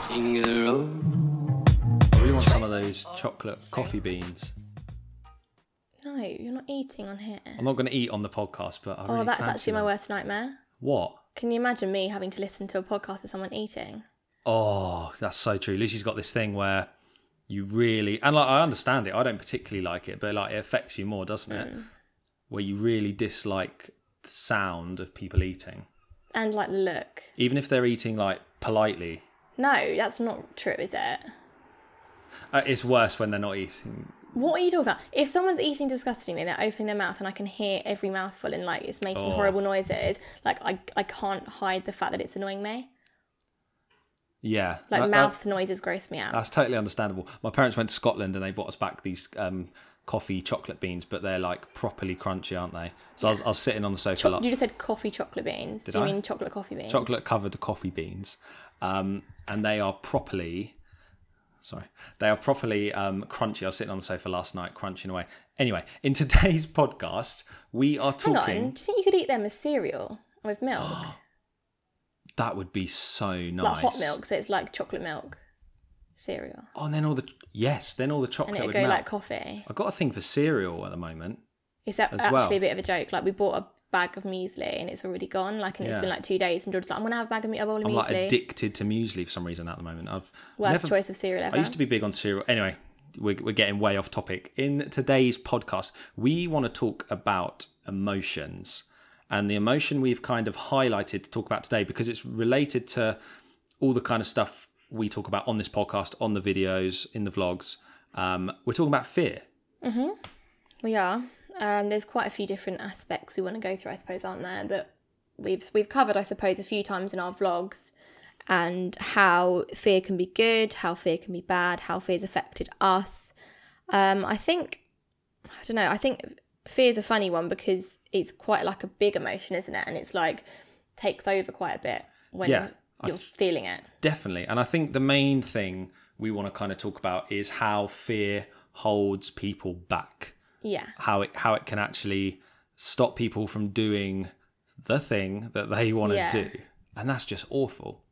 I really want some of those chocolate coffee beans. No, you're not eating on here. I'm not going to eat on the podcast, but I really that's fancy actually them. my worst nightmare. What? Can you imagine me having to listen to a podcast of someone eating? Oh, that's so true. Lucy's got this thing where you really, and like I understand it. I don't particularly like it, but like it affects you more, doesn't it? Where you really dislike the sound of people eating, and like the look. even if they're eating like politely. No, that's not true, is it? It's worse when they're not eating. What are you talking about? If someone's eating disgustingly, they're opening their mouth and I can hear every mouthful and like it's making horrible noises, like I can't hide the fact that it's annoying me. Yeah, Like mouth noises gross me out. That's totally understandable. My parents went to Scotland and they brought us back these coffee chocolate beans, but they're like properly crunchy, aren't they? So I was sitting on the sofa. You just said coffee chocolate beans. Do you mean chocolate coffee beans? Chocolate covered coffee beans, and they are properly. Sorry, they are properly crunchy. I was sitting on the sofa last night, crunching away. Anyway, in today's podcast, we are talking. Hang on, do you think you could eat them as cereal with milk? That would be so nice. Like hot milk, so it's like chocolate milk cereal. Oh, and then all the chocolate And it would would go melt. like coffee. I've got a thing for cereal at the moment. It's actually a bit of a joke. Like we bought a bag of muesli and it's already gone. Like, and it's been like 2 days, and George's like, I'm gonna have a bowl of muesli. I'm like addicted to muesli for some reason at the moment. Worst choice of cereal ever. I used to be big on cereal. Anyway, we're getting way off topic. In today's podcast, we want to talk about emotions. And the emotion we've kind of highlighted to talk about today, because it's related to all the kind of stuff we talk about on this podcast, on the videos, in the vlogs. We're talking about fear. Mm-hmm. We are. There's quite a few different aspects we want to go through, I suppose, aren't there? That we've covered, I suppose, a few times in our vlogs, and how fear can be good, how fear can be bad, how fear's affected us. I think fear is a funny one because it's quite like a big emotion, isn't it? And it's like takes over quite a bit when you're feeling it. Definitely. And I think the main thing we want to kind of talk about is how fear holds people back. Yeah. How it can actually stop people from doing the thing that they want to do. And that's just awful.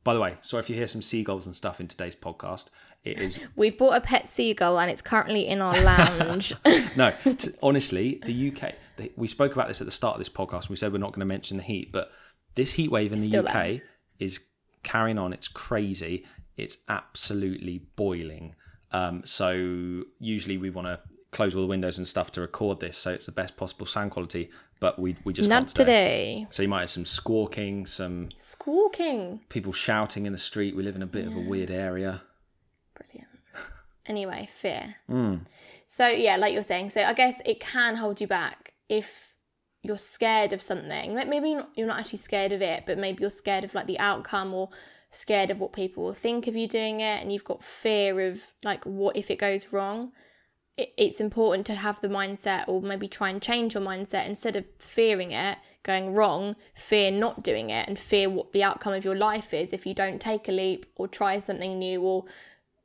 By the way, sorry if you hear some seagulls and stuff in today's podcast. It is. We've bought a pet seagull and it's currently in our lounge. No, honestly, the UK, we spoke about this at the start of this podcast. We said we're not going to mention the heat, but this heat wave in the UK is carrying on. It's crazy. It's absolutely boiling. So usually we want to close all the windows and stuff to record this, so it's the best possible sound quality, but we just not can't today. So you might have some squawking, people shouting in the street. We live in a bit of a weird area. Brilliant. Anyway, fear. So yeah, like you're saying, so I guess it can hold you back if you're scared of something. Like maybe you're not actually scared of it, but maybe you're scared of like the outcome, or scared of what people will think of you doing it, and you've got fear of like what if it goes wrong. It's important to have the mindset, or maybe try and change your mindset. Instead of fearing it going wrong, fear not doing it, and fear what the outcome of your life is if you don't take a leap or try something new or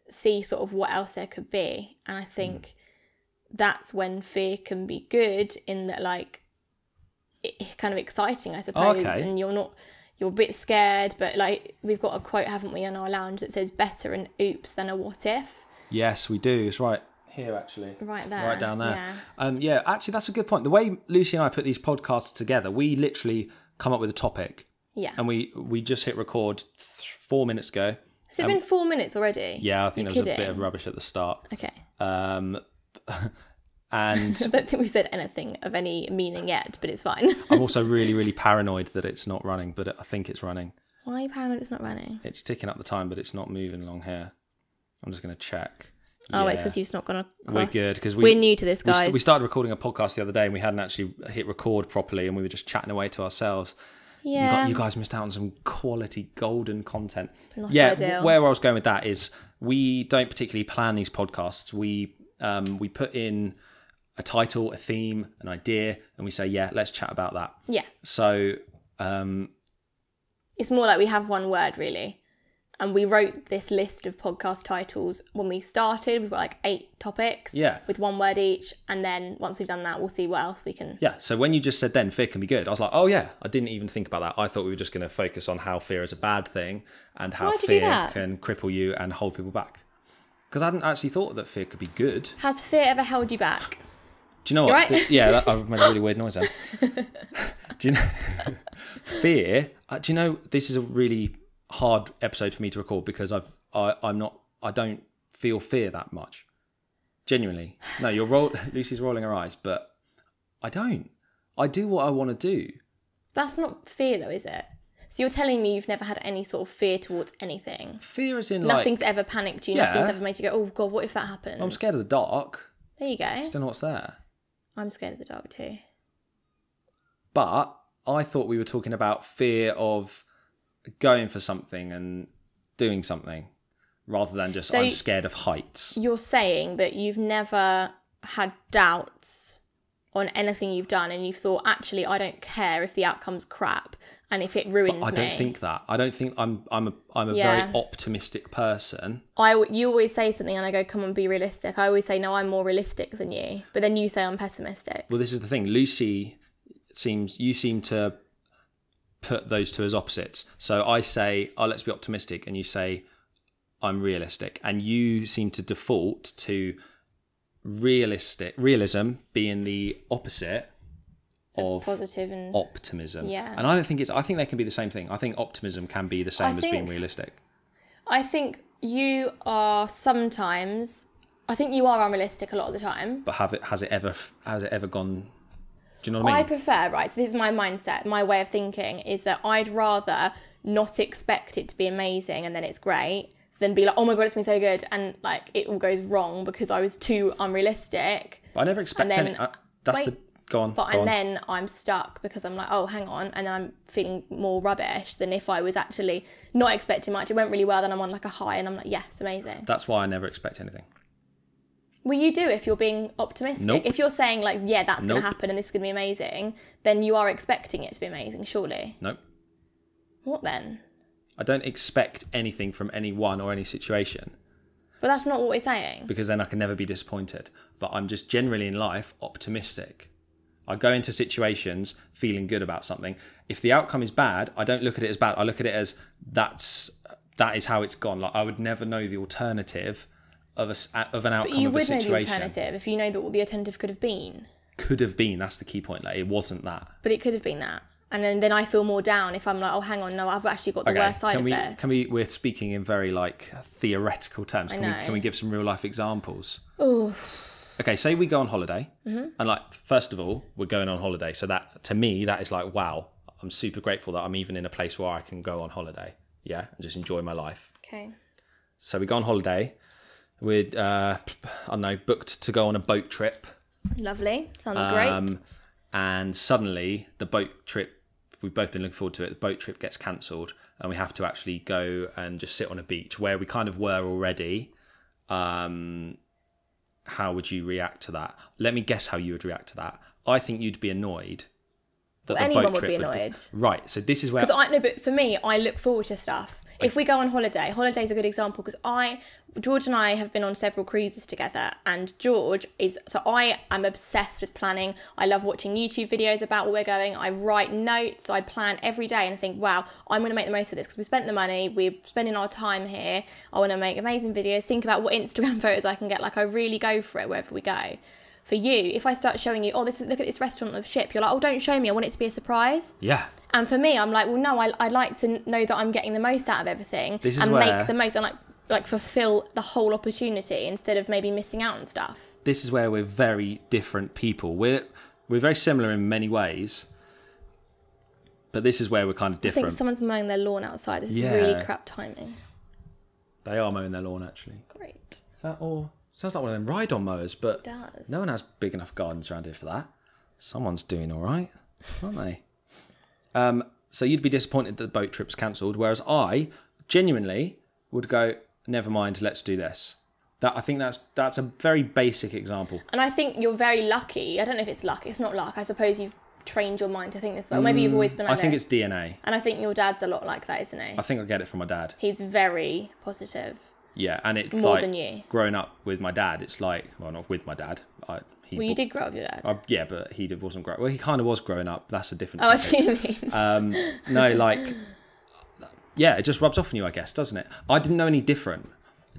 see sort of what else there could be. And I think that's when fear can be good, in that like it's kind of exciting, I suppose. Okay. And you're a bit scared, but like we've got a quote, haven't we, in our lounge that says better an oops than a what if. Yes, we do. It's right here, actually. Right there. Right down there. Yeah, actually, that's a good point. The way Lucy and I put these podcasts together, we literally come up with a topic. Yeah. And we just hit record 4 minutes ago. Has it been 4 minutes already? Yeah, I think there was a bit of rubbish at the start. Okay. And I don't think we said anything of any meaning yet, but it's fine. I'm also really, really paranoid that it's not running, but I think it's running. Why are you paranoid it's not running? It's ticking up the time, but it's not moving along here. I'm just going to check. Oh, it's because you've not gone across. We're good, because we're new to this, guys. We started recording a podcast the other day and we hadn't actually hit record properly, and we were just chatting away to ourselves. Yeah. You guys missed out on some quality golden content. Not ideal. Where I was going with that is we don't particularly plan these podcasts. We put in a title, a theme, an idea, and we say, yeah, let's chat about that. Yeah. So it's more like we have one word, really. And we wrote this list of podcast titles when we started. We've got like 8 topics with 1 word each. And then once we've done that, we'll see what else we can... Yeah, so when you just said then fear can be good, I was like, oh yeah, I didn't even think about that. I thought we were just going to focus on how fear is a bad thing and how fear can cripple you and hold people back. Because I hadn't actually thought that fear could be good. Has fear ever held you back? Do you know what? Right? I made a really weird noise then. Do you know... fear... do you know, this is a really... hard episode for me to record because I don't feel fear that much. Genuinely. No, Lucy's rolling her eyes, but I don't. I do what I want to do. That's not fear though, is it? So you're telling me you've never had any sort of fear towards anything? Fear is in nothing's ever panicked you, nothing's ever made you go, oh God, what if that happens? I'm scared of the dark. There you go. I just don't know what's there. I'm scared of the dark too. But I thought we were talking about fear of going for something and doing something rather than just I'm scared of heights. You're saying that you've never had doubts on anything you've done and you've thought, actually, I don't care if the outcome's crap and if it ruins me. I don't think that. I don't think I'm a very optimistic person. You always say something and I go, come on, be realistic. I always say, no, I'm more realistic than you. But then you say I'm pessimistic. Well, this is the thing. Lucy, you seem to put those two as opposites. So I say, oh, let's be optimistic, and you say, I'm realistic. And you seem to default to realism being the opposite of positive and optimism. Yeah. And I think they can be the same thing. I think optimism can be the same as being realistic. I think you are sometimes, I think you are unrealistic a lot of the time. But has it ever gone... Do you know what I mean? I prefer, right, so this is my mindset, my way of thinking is that I'd rather not expect it to be amazing and then it's great than be like, oh my God, it's been so good and like it all goes wrong because I was too unrealistic. But I never expect any... Go on. Then I'm stuck because I'm like, oh, hang on. And then I'm feeling more rubbish than if I was actually not expecting much. It went really well, then I'm on like a high and I'm like, yeah, it's amazing. That's why I never expect anything. Well, you do if you're being optimistic. Nope. If you're saying like, yeah, that's going to happen and this is going to be amazing, then you are expecting it to be amazing, surely. Nope. What then? I don't expect anything from anyone or any situation. But that's not what we're saying. Because then I can never be disappointed. But I'm just generally in life optimistic. I go into situations feeling good about something. If the outcome is bad, I don't look at it as bad. I look at it as that is how it's gone. Like I would never know the alternative of an outcome of a situation. But you would know the alternative if you know that what the alternative could have been. Could have been. That's the key point. Like it wasn't that. But it could have been that. And then I feel more down if I'm like, oh, hang on, no, I've actually got the worst side of this. We're speaking in very like theoretical terms. Can we give some real life examples? Oh. Okay, say we go on holiday, and like first of all, we're going on holiday. So that to me, that is like, wow, I'm super grateful that I'm even in a place where I can go on holiday, and just enjoy my life. Okay. So we go on holiday. We're booked to go on a boat trip. Lovely, sounds great. And suddenly the boat trip, we've both been looking forward to it. The boat trip gets cancelled, and we have to actually go and just sit on a beach where we kind of were already. How would you react to that? Let me guess how you would react to that. I think you'd be annoyed. Anyone would be annoyed. Right, so this is where... But for me, I look forward to stuff. If we go on holiday's a good example because George and I have been on several cruises together and I am obsessed with planning. I love watching YouTube videos about where we're going. I write notes, I plan every day and I think, wow, I'm going to make the most of this because we spent the money, we're spending our time here. I want to make amazing videos, think about what Instagram photos I can get. Like I really go for it wherever we go. For you, if I start showing you, look at this restaurant on the ship, you're like, oh, don't show me, I want it to be a surprise. Yeah. And for me, I'm like, well, no, I like to know that I'm getting the most out of everything make the most and like fulfill the whole opportunity instead of maybe missing out on stuff. This is where we're very different people. We're very similar in many ways, but this is where we're kind of different. I think someone's mowing their lawn outside. This is really crap timing. They are mowing their lawn, actually. Great. Is that all? Sounds like one of them ride-on mowers, but it does. No one has big enough gardens around here for that. Someone's doing all right, aren't they? So you'd be disappointed that the boat trip's cancelled, whereas I genuinely would go, never mind, let's do this. I think that's a very basic example. And I think you're very lucky. I don't know if it's luck. It's not luck. I suppose you've trained your mind to think this way? Or maybe you've always been like I think this. it's DNA. And I think your dad's a lot like that, isn't he? I think I get it from my dad. He's very positive. Yeah, and it's More like than you. growing up with my dad. It's like, well, not with my dad. You did grow up with your dad. Yeah, but wasn't growing. Well, he kind of was growing up. That's a different. Oh, I see what you mean. No, like, yeah, it just rubs off on you, I guess, doesn't it? I didn't know any different.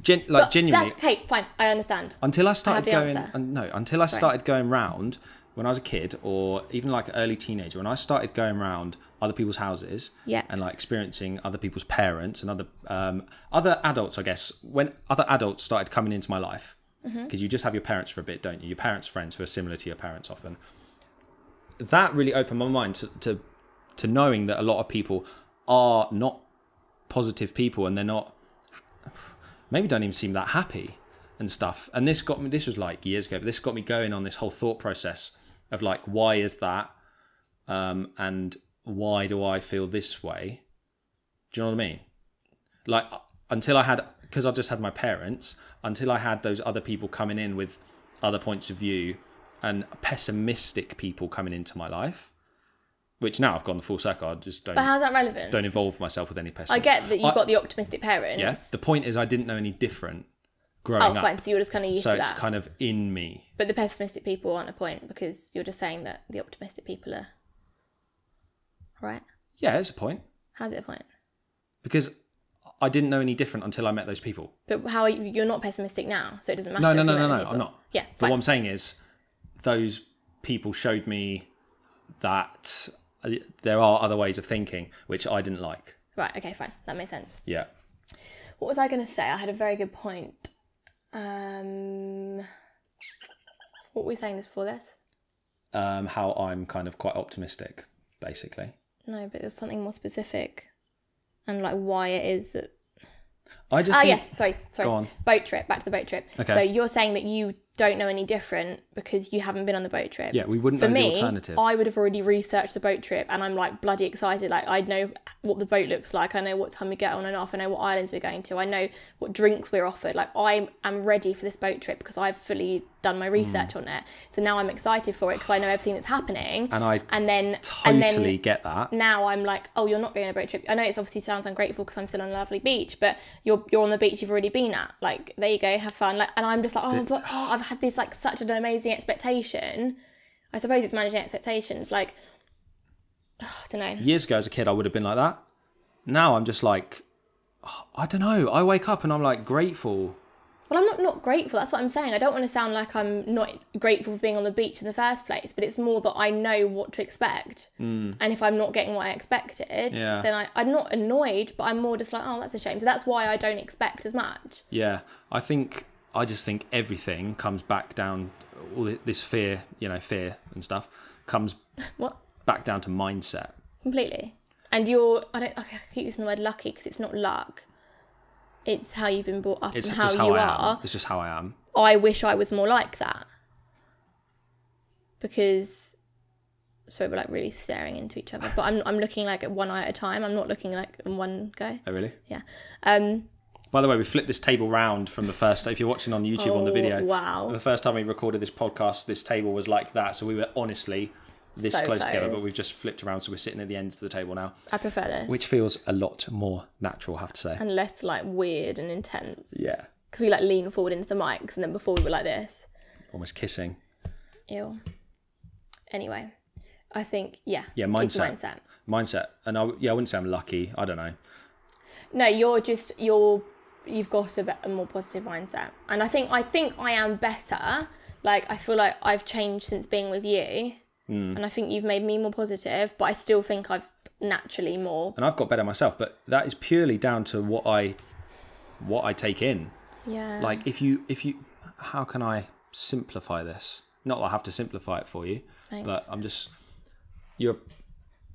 Genuinely. Okay, fine, I understand. Until I started going, answer. Until I started going round when I was a kid, or even like early teenager, when I started going round other people's houses, and like experiencing other people's parents and other adults, I guess, when other adults started coming into my life, because you just have your parents for a bit, don't you? Your parents' friends who are similar to your parents often. That really opened my mind to knowing that a lot of people are not positive people, and they're not, maybe don't even seem that happy and stuff. And this was like years ago, but this got me going on this whole thought process of like, why is that? And why do I feel this way? Do you know what I mean? Like, because I just had my parents, until I had those other people coming in with other points of view and pessimistic people coming into my life, which now I've gone the full circle. I just don't. But how's that relevant? Don't involve myself with any pessimism. I get that you've got the optimistic parents. Yes. The point is, I didn't know any different growing up. Oh, fine. So you're just kind of used to that. So it's kind of in me. But the pessimistic people aren't a point, because you're just saying that the optimistic people are right. Yeah, it's a point. How's it a point? Because I didn't know any different until I met those people. But how are you're not pessimistic now, so it doesn't matter. No, if I'm not. Yeah, But fine. what I'm saying is, those people showed me that there are other ways of thinking, which I didn't like. Right, okay, fine. That makes sense. Yeah. What was I going to say? I had a very good point. What were we saying this before this? How I'm kind of quite optimistic, basically. No, but there's something more specific. And like why it is that... Yes, sorry. Go on. Boat trip, back to the boat trip. Okay. So you're saying that you don't know any different because you haven't been on the boat trip. Yeah, we wouldn't know the alternative. I would have already researched the boat trip, and I'm like bloody excited. Like, I know what the boat looks like. I know what time we get on and off. I know what islands we're going to. I know what drinks we're offered. Like, I am ready for this boat trip because I've fully done my research on it. So now I'm excited for it because I know everything that's happening. And then totally get that. Now I'm like, oh, you're not going on a boat trip. I know it obviously sounds ungrateful because I'm still on a lovely beach, but you're on the beach you've already been at. Like, there you go, have fun. Like, and I'm just like, I've had this like such an amazing expectation. I suppose it's managing expectations. Like, I don't know. Years ago as a kid, I would have been like that. Now I'm just like, I don't know. I wake up and I'm like grateful. Well, I'm not grateful. That's what I'm saying. I don't want to sound like I'm not grateful for being on the beach in the first place, but it's more that I know what to expect. And if I'm not getting what I expected, then I'm not annoyed, but I'm more just like, oh, that's a shame. So that's why I don't expect as much. Yeah. I just think everything comes back down, all this fear and stuff comes back down to mindset. Completely. And I keep using the word lucky because it's not luck. It's how you've been brought up and how you are. It's just how I am. I wish I was more like that. Because, sorry, we're like really staring into each other. But I'm looking like at one eye at a time. I'm not looking like in one go. Oh, really? Yeah. By the way, we flipped this table round from the first... If you're watching on YouTube on the video... Wow. The first time we recorded this podcast, this table was like that. So we were honestly this close together, but we've just flipped around. So we're sitting at the end of the table now. I prefer this. Which feels a lot more natural, I have to say. And less like weird and intense. Yeah. Because we like lean forward into the mics, and then before we were like this. Almost kissing. Ew. Anyway, I think, yeah. Yeah, mindset. Mindset. And I wouldn't say I'm lucky. I don't know. No, you've got a more positive mindset. And I think I am better. Like, I feel like I've changed since being with you. And I think you've made me more positive, but I still think I've naturally more. And I've got better myself, but that is purely down to what I take in. Yeah. Like, if you, how can I simplify this? Not that I have to simplify it for you, Thanks. But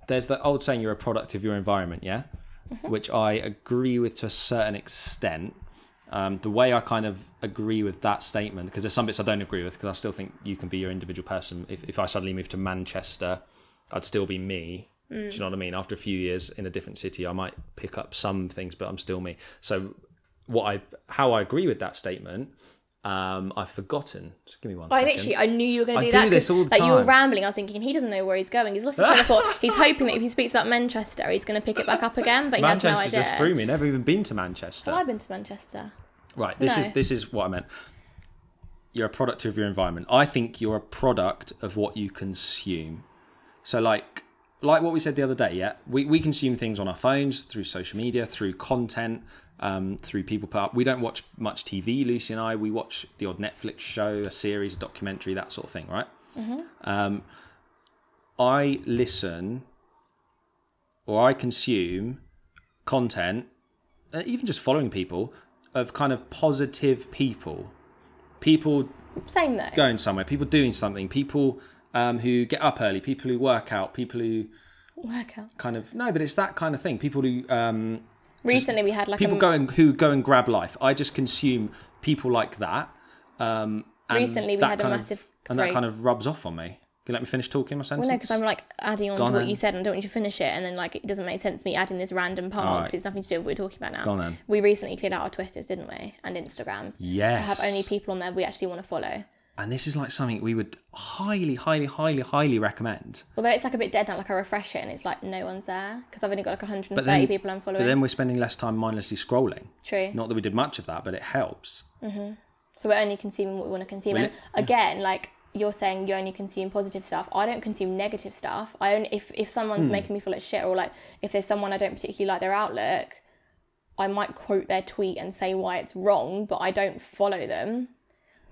there's the old saying, you're a product of your environment, yeah? Mm-hmm. Which I agree with to a certain extent. The way I kind of agree with that statement, because there's some bits I don't agree with, because I still think you can be your individual person. If I suddenly moved to Manchester, I'd still be me. Do you know what I mean? After a few years in a different city, I might pick up some things, but I'm still me. So how I agree with that statement I've forgotten. Just give me one second. I knew you were going to do I that. do this all the time. You were rambling. I was thinking, he doesn't know where he's going. He's lost his train of thought. He's hoping that if he speaks about Manchester, he's going to pick it back up again, but he has no idea. Manchester just threw me. Never even been to Manchester. Well, I've been to Manchester. Right. This is what I meant. You're a product of your environment. I think you're a product of what you consume. So like what we said the other day, yeah? We consume things on our phones, through social media, through content, through people put up. We don't watch much TV, Lucy and I. We watch the odd Netflix show, a series, a documentary, that sort of thing, right? Mm-hmm. I listen or I consume content, even just following people, of kind of positive people. People Same though. Going somewhere, people doing something, people who get up early, people who work out, people who... Work out? Kind of... No, but it's that kind of thing. People who... Recently we had like people who go and grab life. I just consume people like that. Recently we had a massive... And that kind of rubs off on me. Can you let me finish talking my sentence? Well, no, because I'm like adding on to what you said and I don't want you to finish it, and then like it doesn't make sense me adding this random part because it's nothing to do with what we're talking about now. Go on then. We recently cleared out our Twitters, didn't we? And Instagrams. Yes. To have only people on there we actually want to follow. And this is like something we would highly, highly, highly, highly recommend. Although it's like a bit dead now, like I refresh it and it's like no one's there because I've only got like 130 people I'm following. But then we're spending less time mindlessly scrolling. True. Not that we did much of that, but it helps. Mm-hmm. So we're only consuming what we want to consume. And again, like you're saying, you only consume positive stuff. I don't consume negative stuff. I only if someone's making me feel like shit, or like if there's someone I don't particularly like their outlook, I might quote their tweet and say why it's wrong, but I don't follow them.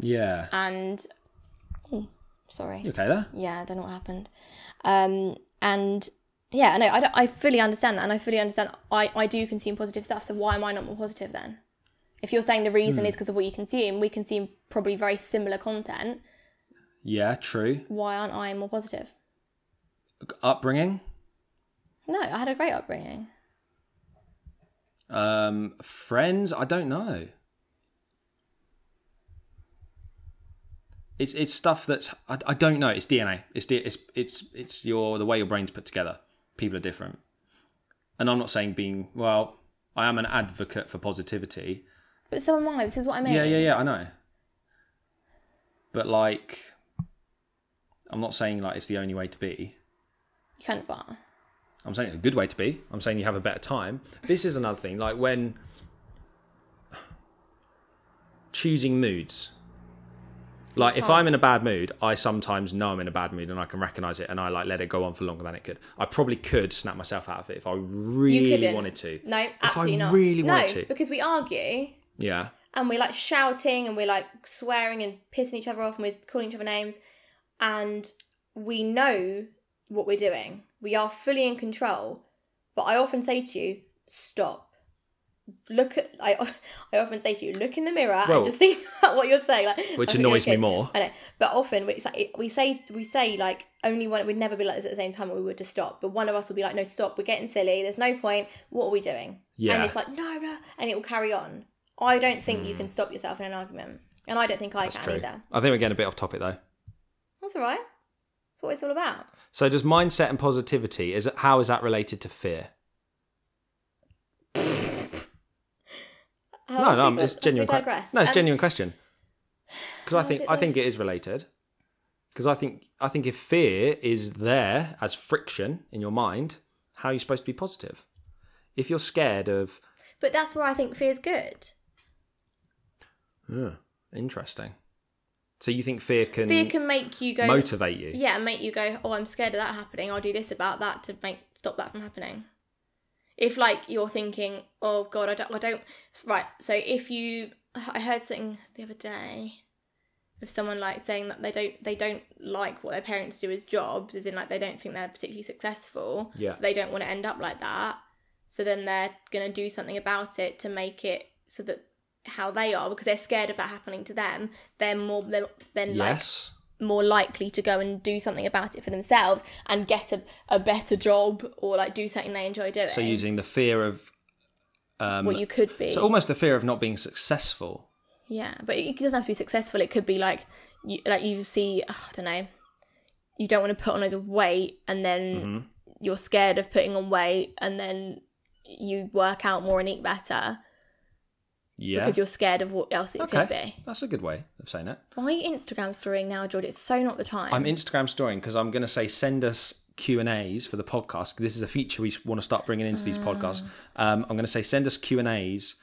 Yeah. And sorry. You okay there? Yeah, I don't know what happened. And yeah, no, I fully understand that, and I fully understand. I do consume positive stuff. So why am I not more positive then? If you're saying the reason is because of what you consume, we consume probably very similar content. Yeah, true. Why aren't I more positive? Upbringing? No, I had a great upbringing. Friends? I don't know. It's stuff that's I don't know. It's DNA. It's the way your brain's put together. People are different, and I'm not saying I am an advocate for positivity. But so am I. This is what I mean. Yeah. I know. But like, I'm not saying like it's the only way to be. You kind of are. I'm saying it's a good way to be. I'm saying you have a better time. This is another thing. Like when choosing moods. Like if I'm in a bad mood, I sometimes know I'm in a bad mood and I can recognise it and I like let it go on for longer than it could. I probably could snap myself out of it if I really wanted to. No, absolutely not. If I really wanted to. No, because we argue. Yeah. And we're like shouting and we're like swearing and pissing each other off and we're calling each other names. And we know what we're doing. We are fully in control. But I often say to you, stop. I often say to you, look in the mirror and just think about what you're saying. Like, which annoys me more. I know. But often we say like only one, we'd never be like this at the same time, or we would just stop. But one of us will be like, no, stop, we're getting silly, there's no point, what are we doing? Yeah. And it's like, no, and it will carry on. I don't think you can stop yourself in an argument. And I don't think I can either. I think we're getting a bit off topic though. That's all right. That's what it's all about. So does mindset and positivity, how is that related to fear? No, it's genuine. No, it's genuine question. Because I think it is related. Because I think if fear is there as friction in your mind, how are you supposed to be positive? If you're scared of... But that's where I think fear's good. Yeah, interesting. So you think fear can make you go... motivate you? Yeah, and make you go, oh, I'm scared of that happening. I'll do this about that to stop that from happening. If like you're thinking, oh God, I don't. Right. So I heard something the other day of someone like saying that they don't like what their parents do as jobs, as in like they don't think they're particularly successful. Yeah. So they don't want to end up like that. So then they're gonna do something about it to make it so that how they are, because they're scared of that happening to them. They're more likely to go and do something about it for themselves and get a better job or like do something they enjoy doing. So using the fear of what you could be. So almost the fear of not being successful. Yeah, but it doesn't have to be successful. It could be like you see, I don't know, you don't want to put on loads of weight and then you're scared of putting on weight and then you work out more and eat better. Yeah. Because you're scared of what else it could be. That's a good way of saying it. Why are you Instagram storying now, George? It's so not the time. I'm Instagram storying because I'm going to say send us Q&As for the podcast. This is a feature we want to start bringing into these podcasts. I'm going to say send us Q&As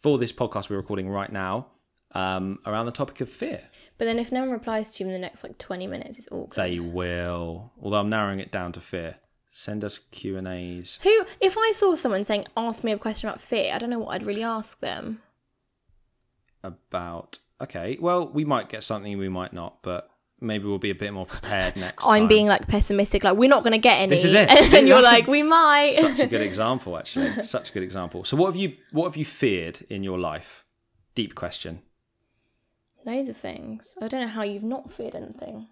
for this podcast we're recording right now around the topic of fear. But then if no one replies to you in the next 20 minutes, it's awkward. They will. Although I'm narrowing it down to fear. Send us Q&As. If I saw someone saying, ask me a question about fear, I don't know what I'd really ask them. Okay, well, we might get something, we might not, but maybe we'll be a bit more prepared next time. I'm being pessimistic, we're not going to get any. This is it. And you're we might. Such a good example, actually. Such a good example. So what have you feared in your life? Deep question. Loads of things. I don't know how you've not feared anything.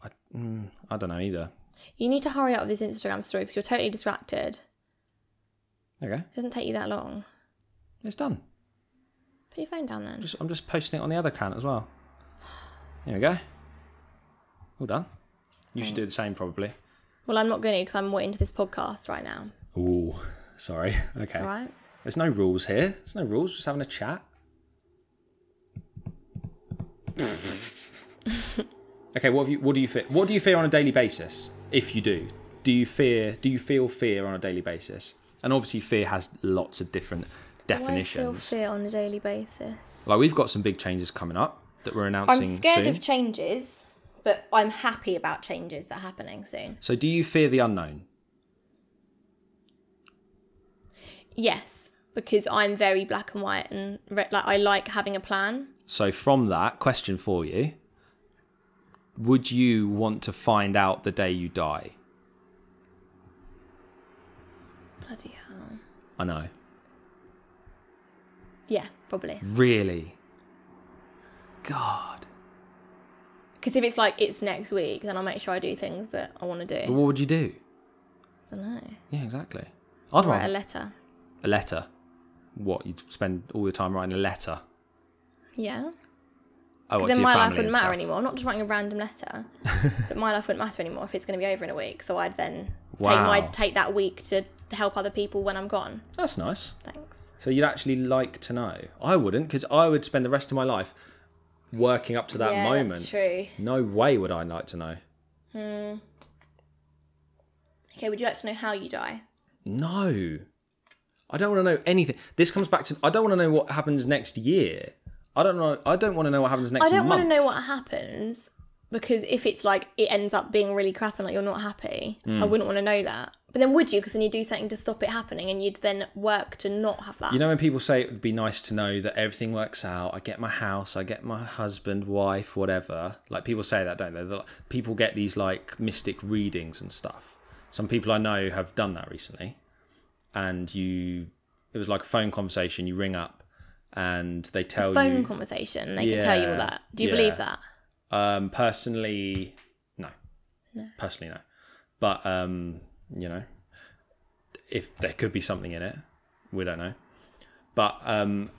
I don't know either. You need to hurry up with this Instagram story because you're totally distracted. Okay. It doesn't take you that long. It's done. Put your phone down then. I'm just posting it on the other account as well. There we go. All done. You should do the same probably. Well, I'm not going to because I'm more into this podcast right now. Ooh, sorry. Okay. It's all right. There's no rules here. There's no rules. Just having a chat. Okay, what do you fear? What do you fear on a daily basis? If you do you feel fear on a daily basis? And obviously fear has lots of different definitions. Do I feel fear on a daily basis? We've got some big changes coming up that we're announcing soon. I'm scared of changes, but I'm happy about changes that are happening soon. So do you fear the unknown? Yes, because I'm very black and white and I like having a plan. So from that, question for you. Would you want to find out the day you die? Bloody hell. I know. Yeah, probably. Really? God. Because if it's next week, then I'll make sure I do things that I want to do. But what would you do? I don't know. Yeah, exactly. I'd write a letter. A letter? What, you'd spend all your time writing a letter? Yeah. Oh, because then my life wouldn't matter anymore. I'm not just writing a random letter, but my life wouldn't matter anymore if it's going to be over in a week. So I'd then take that week to help other people when I'm gone. That's nice. Thanks. So you'd actually like to know. I wouldn't, because I would spend the rest of my life working up to that moment. That's true. No way would I like to know. Okay, would you like to know how you die? No. I don't want to know anything. This comes back to, I don't want to know what happens next year. I don't want to know what happens next month. I don't want to know what happens because if it's it ends up being really crap and you're not happy, I wouldn't want to know that. But then would you? Because then you'd do something to stop it happening and you'd then work to not have that. You know when people say it would be nice to know that everything works out, I get my house, I get my husband, wife, whatever. People say that, don't they? People get these mystic readings and stuff. Some people I know have done that recently. And it was like a phone conversation, you ring up. And they tell you... It's a phone conversation. They can tell you all that. Do you believe that? Personally, no. Personally, no. But, if there could be something in it, we don't know. But, and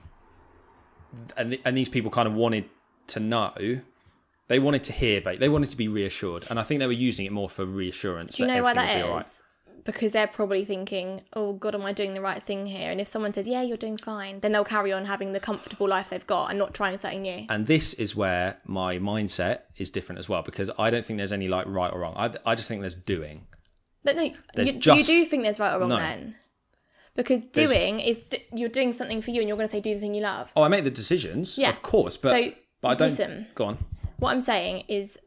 these people kind of wanted to know. They wanted to hear, they wanted to be reassured. And I think they were using it more for reassurance. Do you know why that is? Right. Because they're probably thinking, oh, God, am I doing the right thing here? And if someone says, yeah, you're doing fine, then they'll carry on having the comfortable life they've got and not trying something new. And this is where my mindset is different as well, because I don't think there's any right or wrong. I just think there's doing. But no, you do think there's right or wrong then? Because doing is, you're doing something for you and you're going to say, do the thing you love. Oh, I make the decisions, of course. But I don't... Listen, go on. What I'm saying is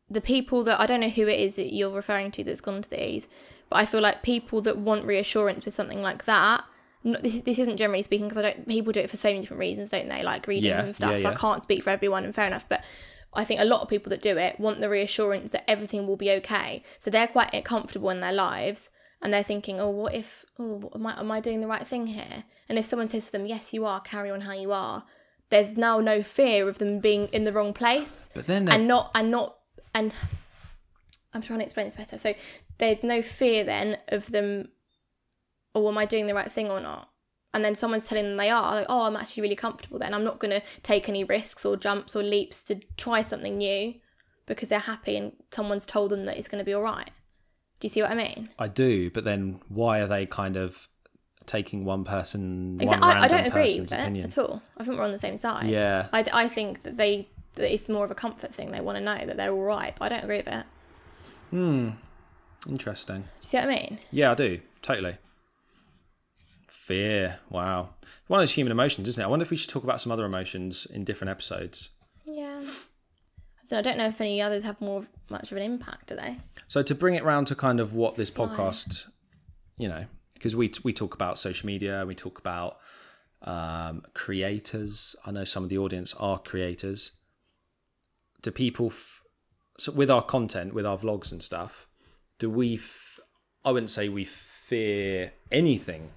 the people that, I don't know who it is that you're referring to that's gone to these, but I feel like people that want reassurance with something like that, this isn't generally speaking because people do it for so many different reasons, don't they? Like readings and stuff. I can't speak for everyone and fair enough, but I think a lot of people that do it want the reassurance that everything will be okay. So they're quite comfortable in their lives and they're thinking, am I doing the right thing here? And if someone says to them, yes, you are, carry on how you are, there's now no fear of them being in the wrong place. But then and I'm trying to explain this better. So there's no fear then of them, am I doing the right thing or not? And then someone's telling them they are, I'm actually really comfortable then. I'm not going to take any risks or jumps or leaps to try something new because they're happy and someone's told them that it's going to be all right. Do you see what I mean? I do, but then why are they kind of taking one person, exactly. one I random don't agree person's with opinion. it at all. I think we're on the same side. Yeah. I think that that it's more of a comfort thing. They want to know that they're all right, but I don't agree with it. Interesting. Do you see what I mean? Yeah, I do. Totally. Fear. Wow. One of those human emotions, isn't it? I wonder if we should talk about some other emotions in different episodes. Yeah. So I don't know if any others have much of an impact, do they? So to bring it round to kind of what this podcast, you know, because we talk about social media, we talk about creators. I know some of the audience are creators. Do people, so with our content, with our vlogs and stuff, do we, I wouldn't say we fear anything.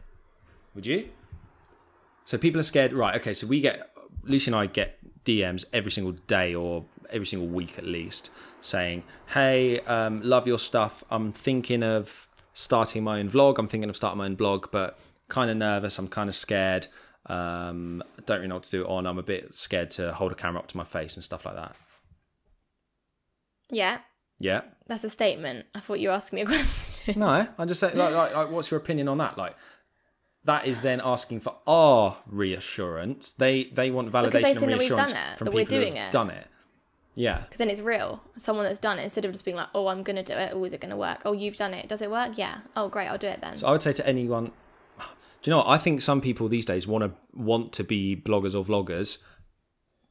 Would you? So people are scared, right? Okay, so Lucy and I get DMs every single day or every single week at least saying, hey, love your stuff. I'm thinking of starting my own vlog. I'm thinking of starting my own blog, but kind of nervous. I'm kind of scared. Don't really know what to do it on. I'm a bit scared to hold a camera up to my face and stuff like that. Yeah. Yeah. That's a statement. I thought you were asking me a question. No, I'm just saying, like, what's your opinion on that? Like, that is then asking for our reassurance. They want validation and reassurance from people who have done it. Yeah. Because then it's real. Someone that's done it, instead of just being like, oh, I'm going to do it. Oh, is it going to work? Oh, you've done it. Does it work? Yeah. Oh, great. I'll do it then. So I would say to anyone, do you know what? I think some people these days want to be bloggers or vloggers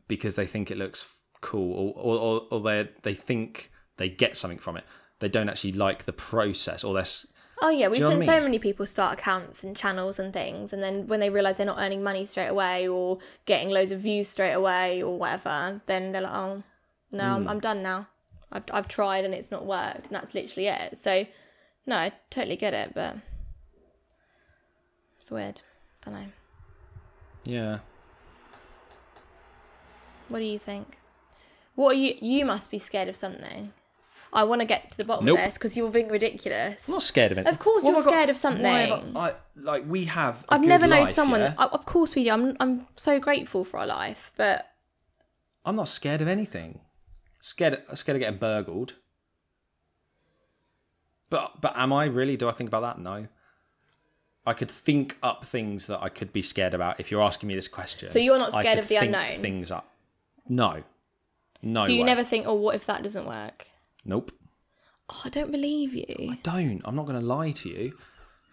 because they think it looks cool or they think they get something from it. They don't actually like the process or they're... Oh yeah, we've seen so many people start accounts and channels and things, and then when they realise they're not earning money straight away or getting loads of views straight away or whatever, then they're like, oh, no, I'm done now. I've tried and it's not worked, and that's literally it. So, no, I totally get it, but it's weird. I don't know. Yeah. What do you think? What are you must be scared of something. I want to get to the bottom of this because you're being ridiculous. I'm not scared of it. Of course you're scared of something. We have I've never known life, someone... Yeah? Of course we do. I'm so grateful for our life, but... I'm not scared of anything. Scared of getting burgled. But am I really? Do I think about that? No. I could think up things that I could be scared about if you're asking me this question. So you're not scared of the unknown? Things up. No. No. So you never think, oh, what if that doesn't work? Nope. Oh, I don't believe you. I don't. I'm not going to lie to you.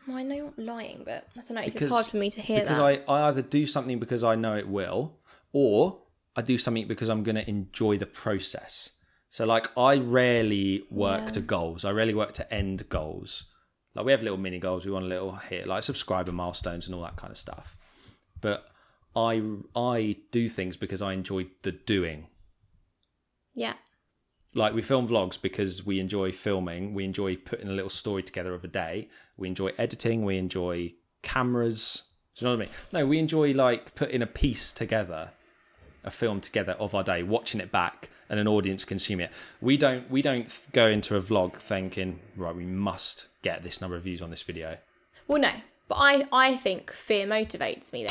Well, I know you're not lying, but I don't know. It's hard for me to hear that. Because I either do something because I know it will, or I do something because I'm going to enjoy the process. So, like, I rarely work to goals. I rarely work to end goals. Like, we have little mini goals. We want a little hit, like subscriber milestones and all that kind of stuff. But I do things because I enjoy the doing. Yeah. Like, we film vlogs because we enjoy filming. We enjoy putting a little story together of a day. We enjoy editing. We enjoy cameras. Do you know what I mean? No, we enjoy, like, putting a piece together, a film together of our day, watching it back, and an audience consume it. We don't go into a vlog thinking, right, we must get this number of views on this video. Well, no. But I think fear motivates me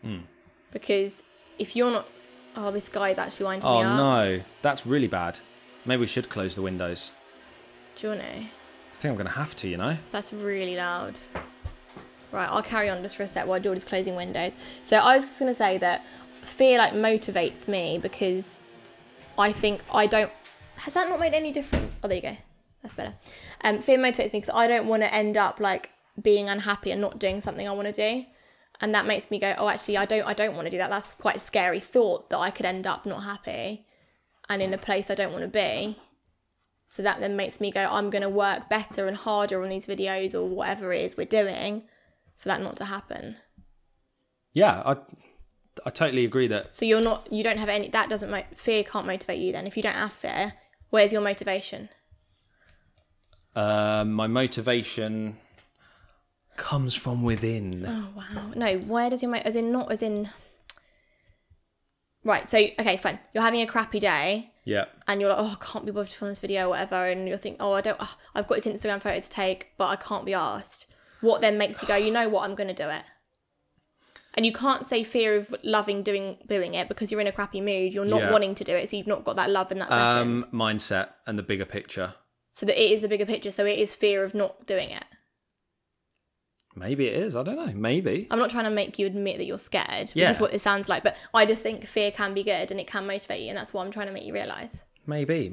then. Because if you're not... Oh, this guy's actually winding me up. Oh, no. That's really bad. Maybe we should close the windows. Do you want to? I think I'm going to have to, you know? That's really loud. Right, I'll carry on just for a sec while George is closing windows. So I was just going to say that fear, like, motivates me because I think I don't... Has that not made any difference? Oh, there you go. That's better. Fear motivates me because I don't want to end up, like, being unhappy and not doing something I want to do. And that makes me go, oh, actually, I don't want to do that. That's quite a scary thought that I could end up not happy and in a place I don't want to be. So that then makes me go, I'm going to work better and harder on these videos or whatever it is we're doing for that not to happen. Yeah, I totally agree that. So you don't have any, that doesn't, fear can't motivate you then. If you don't have fear, where's your motivation? My motivation comes from within. Oh, wow. No, where does your Right, so, okay, fine. You're having a crappy day. Yeah. And you're like, oh, I can't be bothered to film this video or whatever. And you're thinking, I've got this Instagram photo to take, but I can't be asked. What then makes you go, you know what, I'm going to do it? And you can't say fear of loving doing it because you're in a crappy mood. You're not wanting to do it, so you've not got that love in that second. Mindset and the bigger picture. So that it is the bigger picture, so it is fear of not doing it. Maybe it is. I don't know. Maybe. I'm not trying to make you admit that you're scared, which Yeah. is what it sounds like. But I just think fear can be good and it can motivate you. And that's what I'm trying to make you realise. Maybe.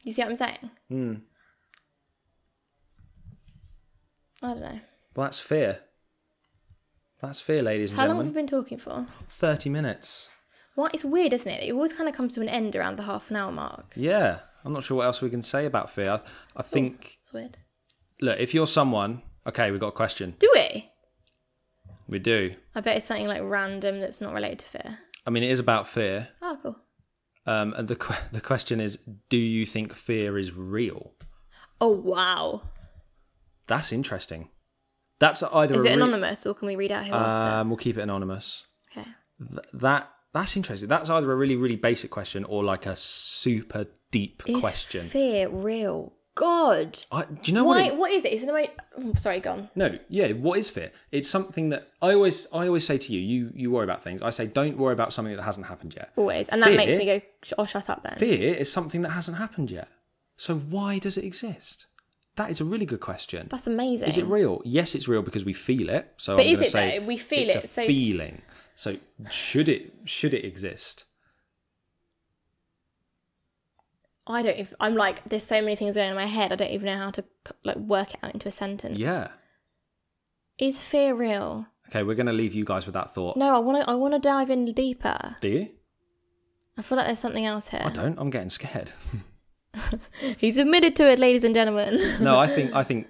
You see what I'm saying? Hmm. I don't know. Well, that's fear. That's fear, ladies and How long gentlemen. have we been talking for? 30 minutes. Well, it's weird, isn't it? It always kind of comes to an end around the half an hour mark. Yeah. I'm not sure what else we can say about fear. I think... It's weird. Look, if you're someone... Okay, we've got a question. Do we? We do. I bet it's something like random that's not related to fear. I mean, it is about fear. Oh, cool. And the question is, do you think fear is real? Oh, wow. That's interesting. That's either... Is it anonymous or can we read out who asked We'll keep it anonymous. it? Okay. That's interesting. That's either a really, really basic question or like a super deep question. Is fear real? God. Do you know what? What is it? Is it a way... Oh, sorry, go on. No, yeah. What is fear? It's something that I always say to you. You worry about things. I say don't worry about something that hasn't happened yet. Always, and fear, that makes me go, "Oh, shut up then." Fear is something that hasn't happened yet. So why does it exist? That is a really good question. That's amazing. Is it real? Yes, it's real because we feel it. So But I'm is gonna it say though? We feel it's it. a So feeling. So should it exist? I don't. I'm like, there's so many things going on in my head. I don't even know how to like work it out into a sentence. Yeah. Is fear real? Okay, we're going to leave you guys with that thought. No, I want to dive in deeper. Do you? I feel like there's something else here. I don't. I'm getting scared. He's admitted to it, ladies and gentlemen. No, I think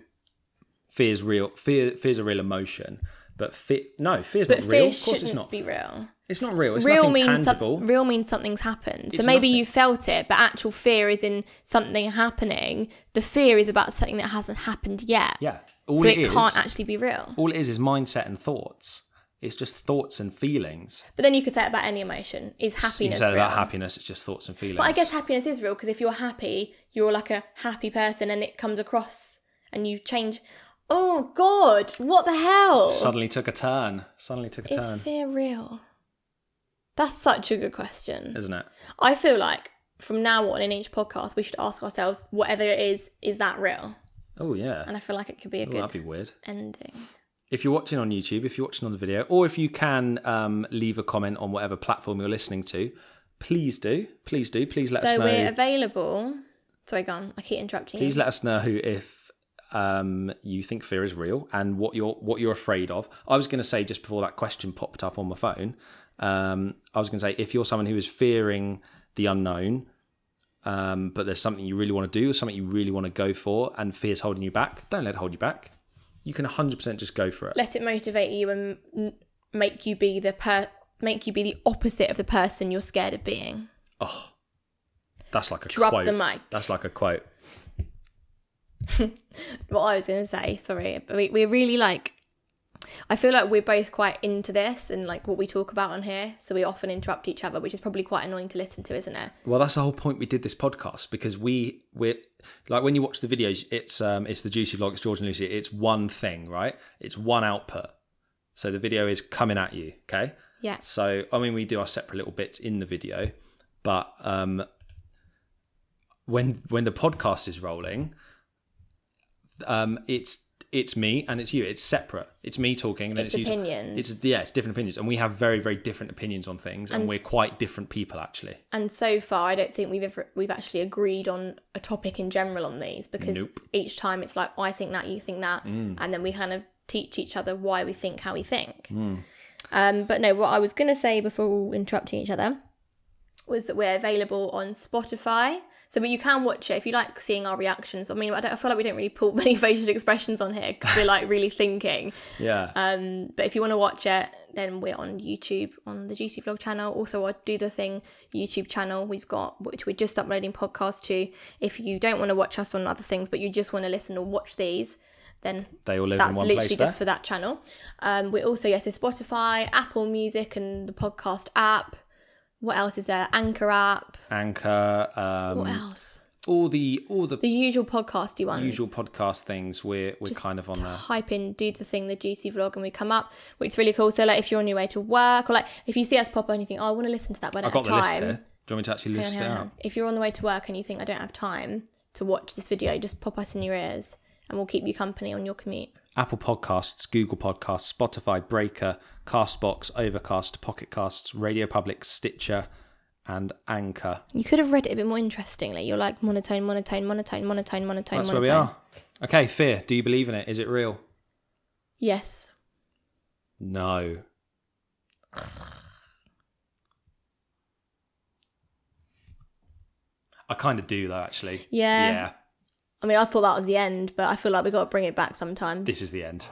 fear's real. Fear's a real emotion, but fear's not real. Of course, it's not. Be real. It's not real. It's Real nothing means tangible. real means something's happened. So It's maybe nothing. you felt it, but actual fear is in something happening. The fear is about something that hasn't happened yet. Yeah. So it can't actually be real. All it is mindset and thoughts. It's just thoughts and feelings. But then you could say it about any emotion. Is You happiness said real? about happiness, it's just thoughts and feelings. But I guess happiness is real because if you're happy, you're like a happy person and it comes across and you change. Oh, God, what the hell? Suddenly took a turn. Is fear real? That's such a good question. Isn't it? I feel like from now on in each podcast, we should ask ourselves, whatever it is that real? Oh, yeah. And I feel like it could be a good That'd be weird. ending. If you're watching on YouTube, if you're watching on the video, or if you can leave a comment on whatever platform you're listening to, please do. Please let us know. So we're available. Sorry, go on. I keep interrupting you. Please let us know if you think fear is real and what you're afraid of. I was going to say just before that question popped up on my phone, I was going to say if you're someone who is fearing the unknown, but there's something you really want to do or something you really want to go for and fear's holding you back, don't let it hold you back. You can 100% just go for it. Let it motivate you and make you be the opposite of the person you're scared of being. Oh, that's like a Drop quote. the mic. That's like a quote. What I was going to say, sorry, but we're really like, I feel like we're both quite into this and like what we talk about on here, so we often interrupt each other, which is probably quite annoying to listen to, isn't it? Well, that's the whole point we did this podcast, because we're like, when you watch the videos, it's the Juicy Vlog, it's George and Lucy, it's one thing, right? It's one output. So the video is coming at you, okay? Yeah. So, I mean, we do our separate little bits in the video, but when the podcast is rolling, it's me and it's you. It's separate. It's me talking and then it's opinions. It's different opinions, and we have very, very different opinions on things, and we're quite different people actually. And so far, I don't think we've actually agreed on a topic in general on these, because each time it's like, I think that, you think that, and then we kind of teach each other why we think how we think. But no, what I was going to say before interrupting each other was that we're available on Spotify. So, but you can watch it if you like seeing our reactions. I mean, I feel like we don't really pull many facial expressions on here because we're like really thinking. Yeah. But if you want to watch it, then we're on YouTube on the Juicy Vlog channel. Also, our Do The Thing YouTube channel we've got, which we're just uploading podcasts to. If you don't want to watch us on other things, but you just want to listen or watch these, then they all live that's in one literally place just there. for that channel. We're also, yes, to Spotify, Apple Music and the podcast app. What else is there? Anchor app. What else? All the usual podcasty ones. Usual podcast things. We're just kind of on there. Type in Do The Thing, the Juicy Vlog, and we come up, which is really cool. So like if you're on your way to work, or like if you see us pop on and you think, oh, I want to listen to that, but I don't have time. I've got the list here. Do you want me to actually list it out? If you're on the way to work and you think, I don't have time to watch this video, just pop us in your ears and we'll keep you company on your commute. Apple Podcasts, Google Podcasts, Spotify, Breaker, Castbox, Overcast, Pocket Casts, Radio Public, Stitcher, and Anchor. You could have read it a bit more interestingly. You're like monotone, monotone, monotone, monotone, monotone, That's monotone. where we are. Okay, fear. Do you believe in it? Is it real? Yes. No. I kind of do, though, actually. Yeah. I mean, I thought that was the end, but I feel like we've got to bring it back sometimes. This is the end.